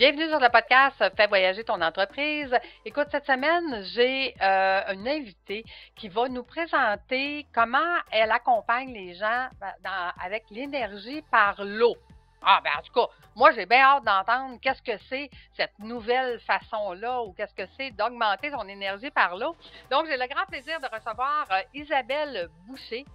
Bienvenue sur le podcast Fais voyager ton entreprise. Écoute, cette semaine, j'ai une invitée qui va nous présenter comment elle accompagne les gens avec l'énergie par l'eau. En tout cas, moi, j'ai bien hâte d'entendre qu'est-ce que c'est cette nouvelle façon-là ou qu'est-ce que c'est d'augmenter son énergie par l'eau. Donc, j'ai le grand plaisir de recevoir Isabelle Boucher.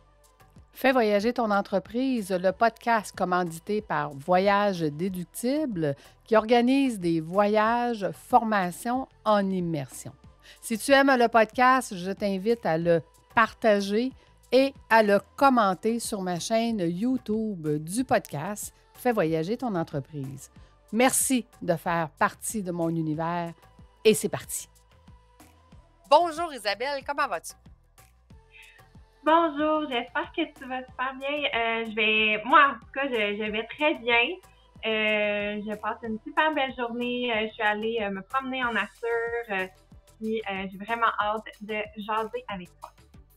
Fais voyager ton entreprise, le podcast commandité par Voyage Déductible qui organise des voyages, formations en immersion. Si tu aimes le podcast, je t'invite à le partager et à le commenter sur ma chaîne YouTube du podcast Fais voyager ton entreprise. Merci de faire partie de mon univers et c'est parti. Bonjour Isabelle, comment vas-tu? Bonjour, j'espère que tu vas super bien. Moi en tout cas, je vais très bien. Je passe une super belle journée. Je suis allée me promener en nature. Puis j'ai vraiment hâte de jaser avec toi.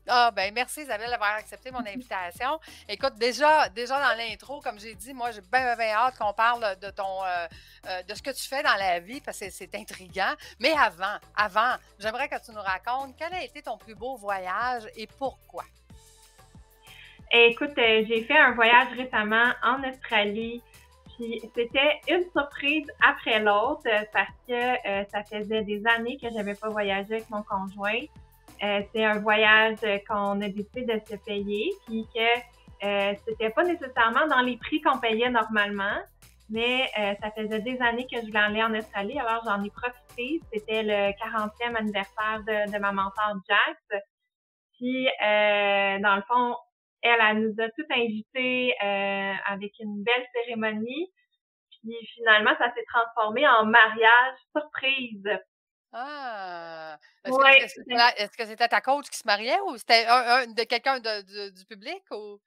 Ah, ben merci Isabelle d'avoir accepté mon invitation. Écoute, déjà dans l'intro, comme j'ai dit, moi j'ai bien hâte qu'on parle de de ce que tu fais dans la vie parce que c'est intriguant. Mais avant, j'aimerais que tu nous racontes quel a été ton plus beau voyage et pourquoi. Écoute, j'ai fait un voyage récemment en Australie. Puis c'était une surprise après l'autre parce que ça faisait des années que j'avais pas voyagé avec mon conjoint. C'est un voyage qu'on a décidé de se payer, puis que c'était pas nécessairement dans les prix qu'on payait normalement, mais ça faisait des années que je voulais aller en Australie, alors j'en ai profité. C'était le 40e anniversaire de ma mentor Jax. Puis dans le fond, elle nous a tout invités avec une belle cérémonie. Puis finalement, ça s'est transformé en mariage surprise. Ah! Ouais. Est-ce que c'était ta coach qui se mariait ou c'était de quelqu'un du public ou?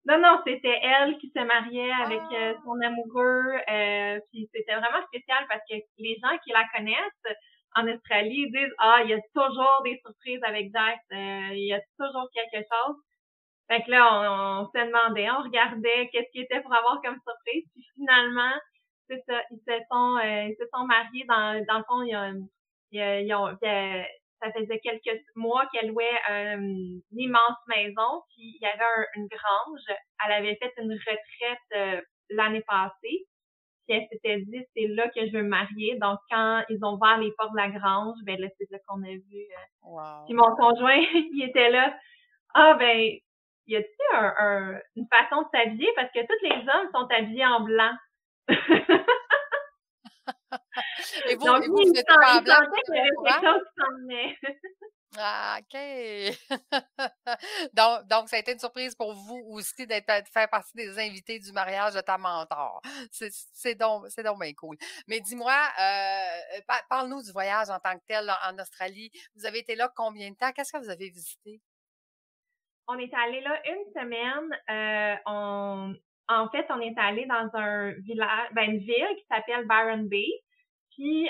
Non, c'était elle qui se mariait avec son amoureux. Puis c'était vraiment spécial parce que les gens qui la connaissent en Australie disent il y a toujours des surprises avec Jax, il y a toujours quelque chose. Fait que là, on se demandait, on regardait qu'est-ce qui était pour avoir comme surprise. Puis finalement, c'est ça, ils se sont mariés dans le fond, ça faisait quelques mois qu'elle louait une immense maison, puis il y avait une grange. Elle avait fait une retraite l'année passée, puis elle s'était dit, c'est là que je veux me marier. Donc, quand ils ont ouvert les portes de la grange, ben là, c'est là qu'on a vu. Wow. Puis mon conjoint, il était là. Y a-t-il une façon de s'habiller? Parce que tous les hommes sont habillés en blanc. Et vous, Donc, vous n'êtes pas en blanc, sentait qu'il y avait quelque chose qui s'en venait. Ah, OK. Donc, ça a été une surprise pour vous aussi de faire partie des invités du mariage de ta mentor. C'est donc bien cool. Mais dis-moi, parle-nous du voyage en tant que tel là, en Australie. Vous avez été là combien de temps? Qu'est-ce que vous avez visité? On est allé là une semaine. En fait, on est allé dans un village, une ville qui s'appelle Byron Bay. Puis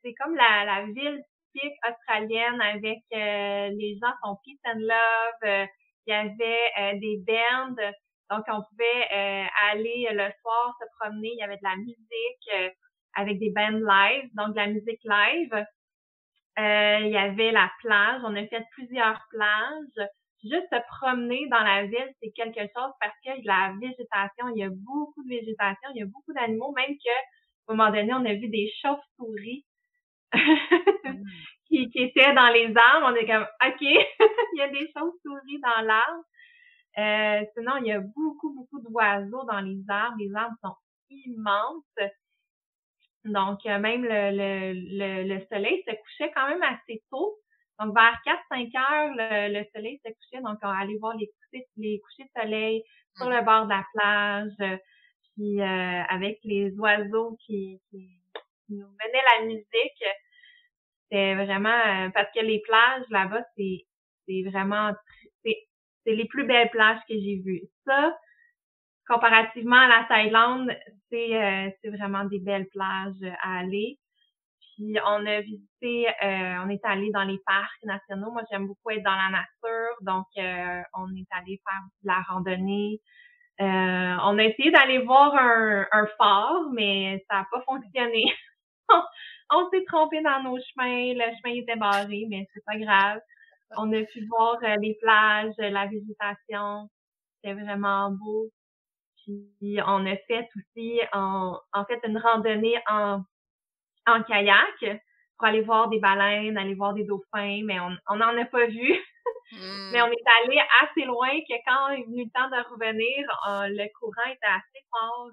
c'est comme la ville typique australienne avec les gens sont peace and love. Il y avait des bands, donc on pouvait aller le soir se promener. Il y avait de la musique avec des bands live, donc de la musique live. Il y avait la plage. On a fait plusieurs plages. Juste se promener dans la ville, c'est quelque chose parce que la végétation, il y a beaucoup de végétation, il y a beaucoup d'animaux, même que à un moment donné, on a vu des chauves-souris qui étaient dans les arbres. On est comme, OK, il y a des chauves-souris dans l'arbre. Sinon, il y a beaucoup d'oiseaux dans les arbres. Les arbres sont immenses. Donc, même le soleil se couchait quand même assez tôt. Donc, vers 4-5 heures, le soleil se couchait. Donc, on allait voir les couchers de soleil sur le bord de la plage. Puis, avec les oiseaux qui nous menaient la musique. C'était vraiment... parce que les plages, là-bas, c'est vraiment... C'est les plus belles plages que j'ai vues. Ça, comparativement à la Thaïlande, c'est vraiment des belles plages à aller. Puis on a visité, on est allé dans les parcs nationaux. Moi, j'aime beaucoup être dans la nature, donc on est allé faire de la randonnée. On a essayé d'aller voir un phare, mais ça n'a pas fonctionné. On s'est trompé dans nos chemins, le chemin était barré, mais c'est pas grave. On a pu voir les plages, la végétation, c'était vraiment beau. Puis on a fait aussi en fait une randonnée en kayak pour aller voir des baleines, aller voir des dauphins, mais on n'en a pas vu. Mais on est allé assez loin que quand est venu le temps de revenir, le courant était assez fort.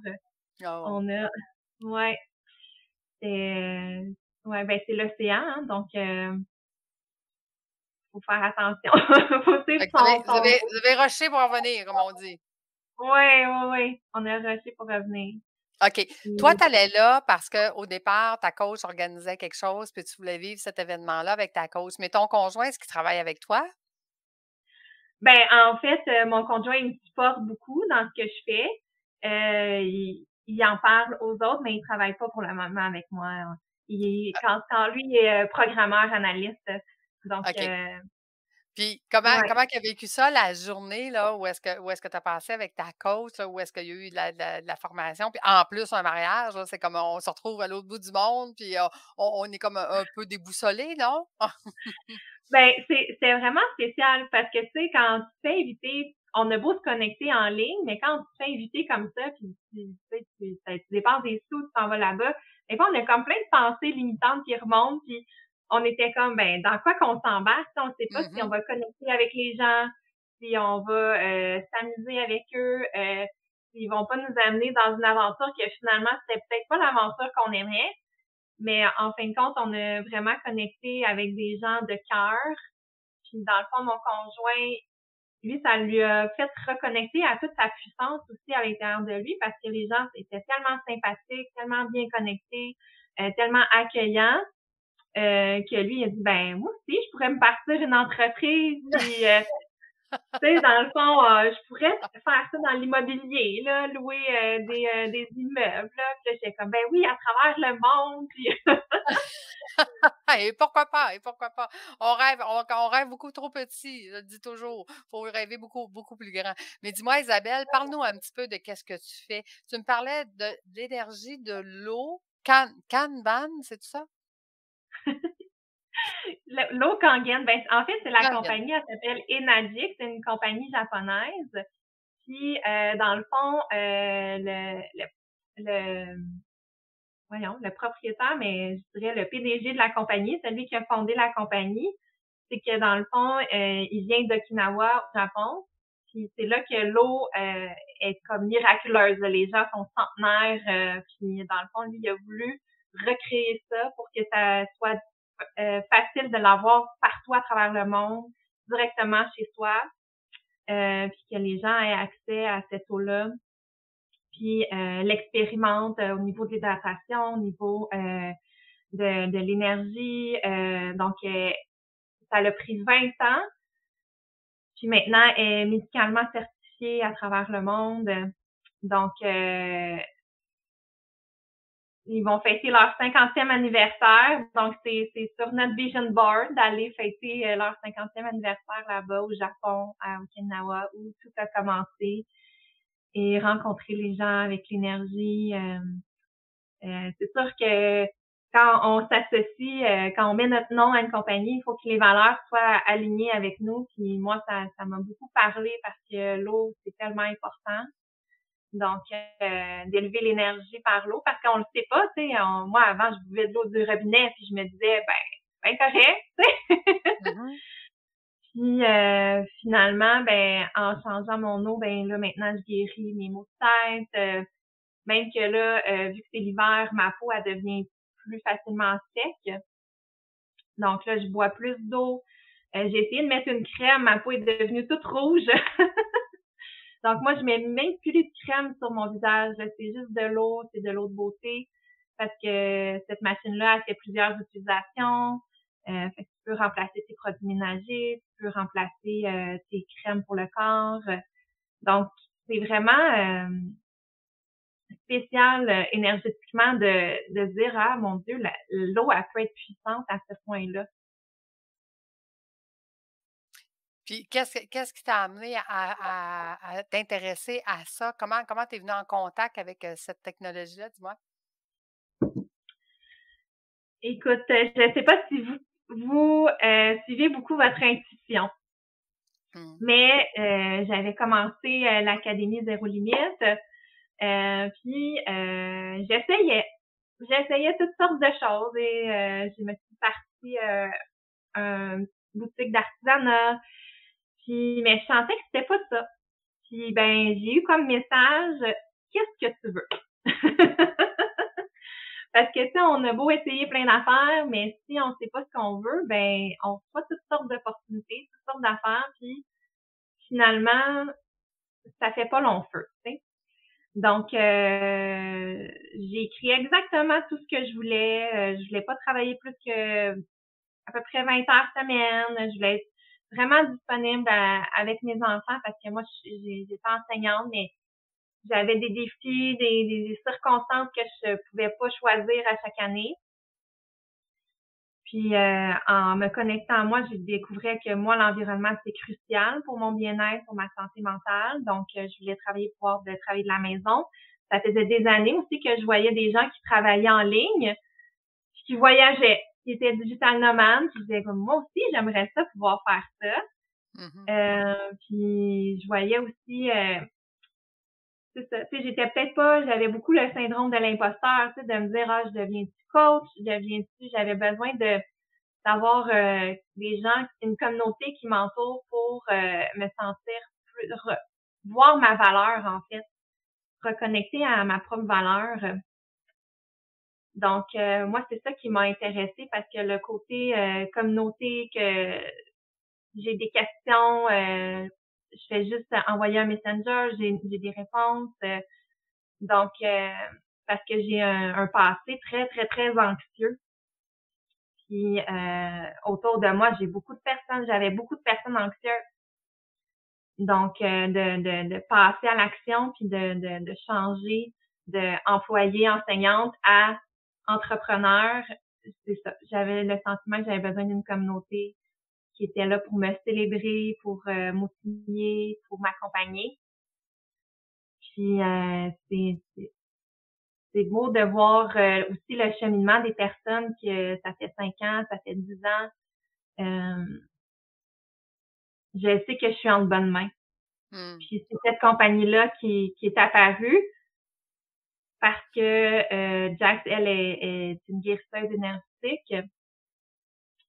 Oh. On a, ouais, ouais, ben c'est l'océan, hein, donc faut faire attention. Faut suivre Fait que vous son. avez rushé pour revenir, comme on dit. Ouais, ouais, ouais. On a rushé pour revenir. OK. Toi, tu allais là parce qu'au départ, ta coach organisait quelque chose, puis tu voulais vivre cet événement-là avec ta coach. Mais ton conjoint, est-ce qu'il travaille avec toi? Ben, en fait, mon conjoint, il me supporte beaucoup dans ce que je fais. Il en parle aux autres, mais il travaille pas pour le moment avec moi. Quand lui, il est programmeur analyste. Donc, OK. Puis comment ouais. il a vécu ça, la journée, là, où est-ce que tu as passé avec ta coach, là, où est-ce qu'il y a eu de la formation, puis en plus un mariage, là, c'est comme on se retrouve à l'autre bout du monde, puis on est comme un peu déboussolé, non? Ben, c'est vraiment spécial parce que, tu sais, quand tu te fais inviter, on a beau se connecter en ligne, mais quand tu te fais inviter comme ça, puis tu sais, tu dépenses des sous, tu t'en vas là-bas, des fois, on a comme plein de pensées limitantes qui remontent, puis on était comme, ben, dans quoi qu'on s'embarque, on sait pas si on va connecter avec les gens, si on va s'amuser avec eux, s'ils vont pas nous amener dans une aventure que finalement, c'était peut-être pas l'aventure qu'on aimerait. Mais en fin de compte, on a vraiment connecté avec des gens de cœur. Puis dans le fond, mon conjoint, lui, ça lui a fait reconnecter à toute sa puissance aussi à l'intérieur de lui parce que les gens étaient tellement sympathiques, tellement bien connectés, tellement accueillants, que lui, il a dit, ben moi aussi, je pourrais me partir une entreprise. Puis tu sais, dans le fond, je pourrais faire ça dans l'immobilier, là, louer des immeubles, là. Puis là, j'étais comme, ben oui, à travers le monde. Puis Et pourquoi pas? Et pourquoi pas? On rêve beaucoup trop petit, je le dis toujours. Il faut rêver beaucoup, beaucoup plus grand. Mais dis-moi, Isabelle, parle-nous un petit peu de qu'est-ce que tu fais. Tu me parlais de l'énergie de l'eau. Kanban, c'est tout ça? L'eau Kangen, ben, en fait, c'est la Kangen. compagnie, elle s'appelle Enagic, c'est une compagnie japonaise. Puis, dans le fond, le, voyons, le propriétaire, mais je dirais le PDG de la compagnie, celui qui a fondé la compagnie, c'est que dans le fond, il vient d'Okinawa au Japon. Puis c'est là que l'eau est comme miraculeuse. Les gens sont centenaires. Puis dans le fond, lui, il a voulu recréer ça pour que ça soit facile de l'avoir partout à travers le monde, directement chez soi, puis que les gens aient accès à cette eau-là. Puis l'expérimente au niveau de l'hydratation, au niveau de l'énergie. Donc, ça a pris 20 ans. Puis maintenant, elle est médicalement certifiée à travers le monde. Donc, ils vont fêter leur 50e anniversaire. Donc, c'est sur notre vision board d'aller fêter leur 50e anniversaire là-bas au Japon, à Okinawa, où tout a commencé. Et rencontrer les gens avec l'énergie. C'est sûr que quand on s'associe, quand on met notre nom à une compagnie, il faut que les valeurs soient alignées avec nous. Puis moi, ça m'a beaucoup parlé parce que l'eau, c'est tellement important. Donc, d'élever l'énergie par l'eau, parce qu'on le sait pas, tu sais. Moi, avant, je buvais de l'eau du robinet, puis je me disais, ben correct, tu sais. Puis finalement, ben en changeant mon eau, ben là maintenant je guéris mes maux de tête. Même que là, vu que c'est l'hiver, ma peau elle devient plus facilement sec. Donc là, je bois plus d'eau. J'ai essayé de mettre une crème, ma peau est devenue toute rouge. Donc moi, je mets même plus de crème sur mon visage. C'est juste de l'eau, c'est de l'eau de beauté. Parce que cette machine-là, elle fait plusieurs utilisations. Fait que tu peux remplacer tes produits ménagers, tu peux remplacer tes crèmes pour le corps. Donc, c'est vraiment spécial énergétiquement de se dire, ah mon Dieu, l'eau, elle peut être puissante à ce point-là. Puis qu'est-ce qui t'a amené à t'intéresser à ça? Comment tu es venu en contact avec cette technologie-là, dis-moi? Écoute, je ne sais pas si vous suivez beaucoup votre intuition, Hmm. mais j'avais commencé l'Académie Zéro Limite, puis j'essayais toutes sortes de choses et je me suis partie une boutique d'artisanat, puis mais je sentais que c'était pas ça. Puis ben j'ai eu comme message qu'est-ce que tu veux? Parce que, tu sais, on a beau essayer plein d'affaires, mais si on sait pas ce qu'on veut, ben, on reçoit toutes sortes d'opportunités, toutes sortes d'affaires, puis finalement, ça fait pas long feu, tu sais. Donc, j'ai écrit exactement tout ce que je voulais. Je voulais pas travailler plus que à peu près 20 heures semaine. Je voulais être vraiment disponible avec mes enfants parce que moi, j'étais enseignante, mais j'avais des défis, des circonstances que je pouvais pas choisir à chaque année. Puis en me connectant à moi, j'ai découvert que moi, l'environnement, c'est crucial pour mon bien-être, pour ma santé mentale. Donc, je voulais pouvoir travailler de la maison. Ça faisait des années aussi que je voyais des gens qui travaillaient en ligne, puis qui voyageaient, qui étaient digital nomades. Puis je disais, moi aussi, j'aimerais ça, pouvoir faire ça. Puis je voyais aussi, c'est ça, tu sais, j'étais peut-être pas, j'avais beaucoup le syndrome de l'imposteur, tu sais, de me dire, ah, je deviens-tu coach, j'avais besoin d'avoir des gens, une communauté qui m'entoure pour me sentir voir ma valeur en fait, reconnecter à ma propre valeur. Donc moi c'est ça qui m'a intéressée parce que le côté communauté, que j'ai des questions, je fais juste envoyer un messenger, j'ai des réponses. Donc parce que j'ai un passé très très très anxieux. Puis autour de moi, j'avais beaucoup de personnes anxieuses. Donc, de passer à l'action, puis de changer de employée enseignante à entrepreneur, c'est ça. J'avais le sentiment que j'avais besoin d'une communauté qui était là pour me célébrer, pour m'outiller, pour m'accompagner. Puis c'est beau de voir aussi le cheminement des personnes que ça fait 5 ans, ça fait 10 ans. Je sais que je suis en bonne main. Puis c'est cette compagnie-là qui est apparue parce que Jax, elle est une guérisseuse énergétique.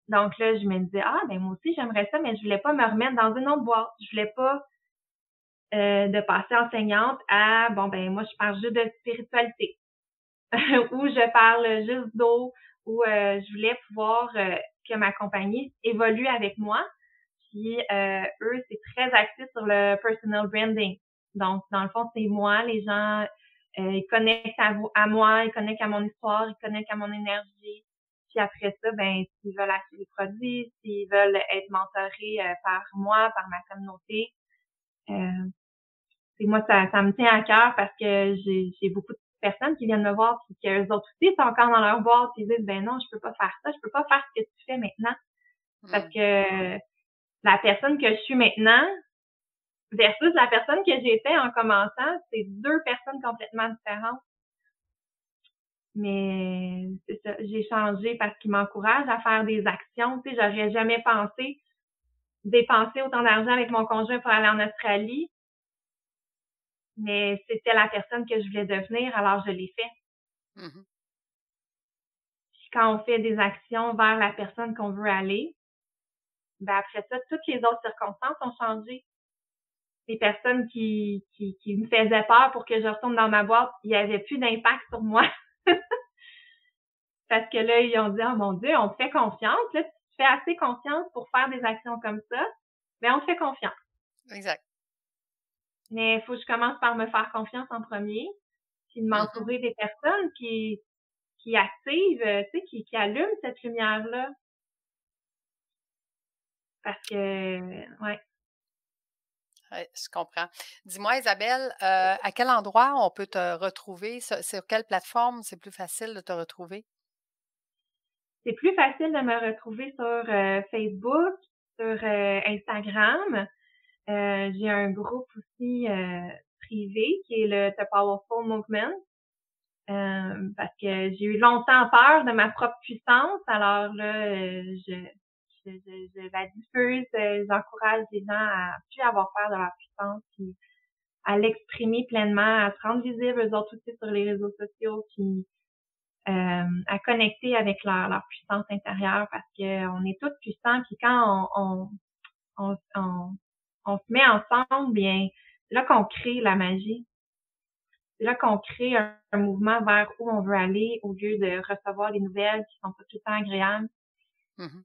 Donc là, je me disais, ah, ben moi aussi, j'aimerais ça, mais je voulais pas me remettre dans une autre boîte. Je voulais pas de passer enseignante à, bon, ben moi, je parle juste de spiritualité ou je parle juste d'eau, ou je voulais pouvoir que ma compagnie évolue avec moi. Puis eux, c'est très axé sur le personal branding. Donc, dans le fond, c'est moi, les gens, ils connectent à moi, ils connectent à mon histoire, ils connectent à mon énergie. Puis après ça, ben, s'ils veulent acheter des produits, s'ils veulent être mentorés par moi, par ma communauté, c'est moi, ça me tient à cœur parce que j'ai beaucoup de personnes qui viennent me voir puis qu'eux autres aussi sont encore dans leur boîte puis ils disent, ben non, je peux pas faire ça, je peux pas faire ce que tu fais maintenant. Parce que la personne que je suis maintenant versus la personne que j'étais en commençant, c'est deux personnes complètement différentes. Mais c'est ça, j'ai changé parce qu'ils m'encouragent à faire des actions. Tu sais, j'aurais jamais pensé dépenser autant d'argent avec mon conjoint pour aller en Australie, mais c'était la personne que je voulais devenir, alors je l'ai fait. Puis quand on fait des actions vers la personne qu'on veut aller, ben après ça, toutes les autres circonstances ont changé. Les personnes qui me faisaient peur pour que je retourne dans ma boîte, il n'y avait plus d'impact sur moi. Parce que là, ils ont dit, oh mon Dieu, on te fait confiance. Là, tu te fais assez confiance pour faire des actions comme ça. Mais on te fait confiance. Exact. Mais il faut que je commence par me faire confiance en premier, puis de m'entourer des personnes qui activent, tu sais, qui allument cette lumière-là. Parce que, ouais. Oui, je comprends. Dis-moi, Isabelle, à quel endroit on peut te retrouver? Sur quelle plateforme c'est plus facile de te retrouver? C'est plus facile de me retrouver sur Facebook, sur Instagram. J'ai un groupe aussi privé qui est le The Powerful Movement. Parce que j'ai eu longtemps peur de ma propre puissance. Alors là, je la diffuse. J'encourage les gens à plus avoir peur de leur puissance, puis à l'exprimer pleinement, à se rendre visible eux autres aussi sur les réseaux sociaux, puis à connecter avec leur puissance intérieure, parce que on est tous puissants, puis quand on se met ensemble, bien, c'est là qu'on crée la magie. C'est là qu'on crée un mouvement vers où on veut aller, au lieu de recevoir des nouvelles qui sont pas tout le temps agréables, Mhm.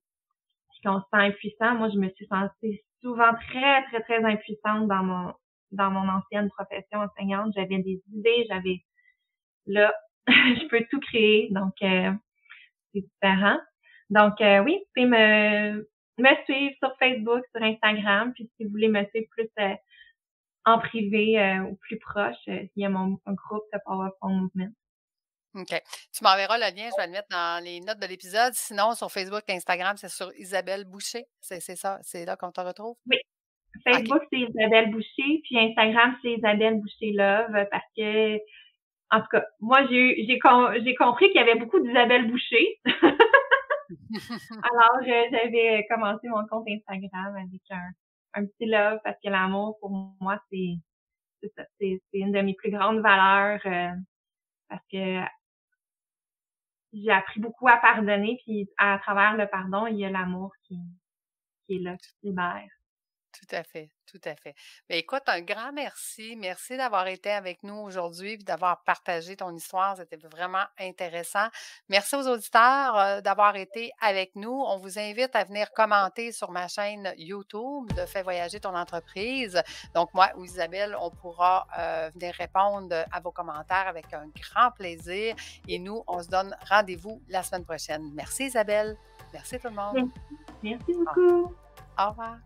puis qu'on se sent impuissant. Moi, je me suis sentie souvent très, très, très impuissante dans mon ancienne profession enseignante. J'avais des idées, là, je peux tout créer, donc c'est différent. Donc oui, vous pouvez me suivre sur Facebook, sur Instagram, puis si vous voulez me suivre plus en privé ou plus proche, il y a un groupe de Powerful Movement. OK. Tu m'enverras le lien, je vais le mettre dans les notes de l'épisode. Sinon, sur Facebook et Instagram, c'est sur Isabelle Boucher. C'est ça, c'est là qu'on te retrouve? Oui. Facebook, c'est Isabelle Boucher, puis Instagram, c'est Isabelle Boucher Love, parce que, en tout cas, moi, j'ai compris qu'il y avait beaucoup d'Isabelle Boucher. Alors, j'avais commencé mon compte Instagram avec un petit love, parce que l'amour, pour moi, c'est une de mes plus grandes valeurs, parce que j'ai appris beaucoup à pardonner, puis à travers le pardon, il y a l'amour qui est là, qui libère. Tout à fait, tout à fait. Bien, écoute, un grand merci. Merci d'avoir été avec nous aujourd'hui et d'avoir partagé ton histoire. C'était vraiment intéressant. Merci aux auditeurs d'avoir été avec nous. On vous invite à venir commenter sur ma chaîne YouTube de Fais voyager ton entreprise. Donc, moi ou Isabelle, on pourra venir répondre à vos commentaires avec un grand plaisir. Et nous, on se donne rendez-vous la semaine prochaine. Merci Isabelle. Merci tout le monde. Merci beaucoup. Au revoir.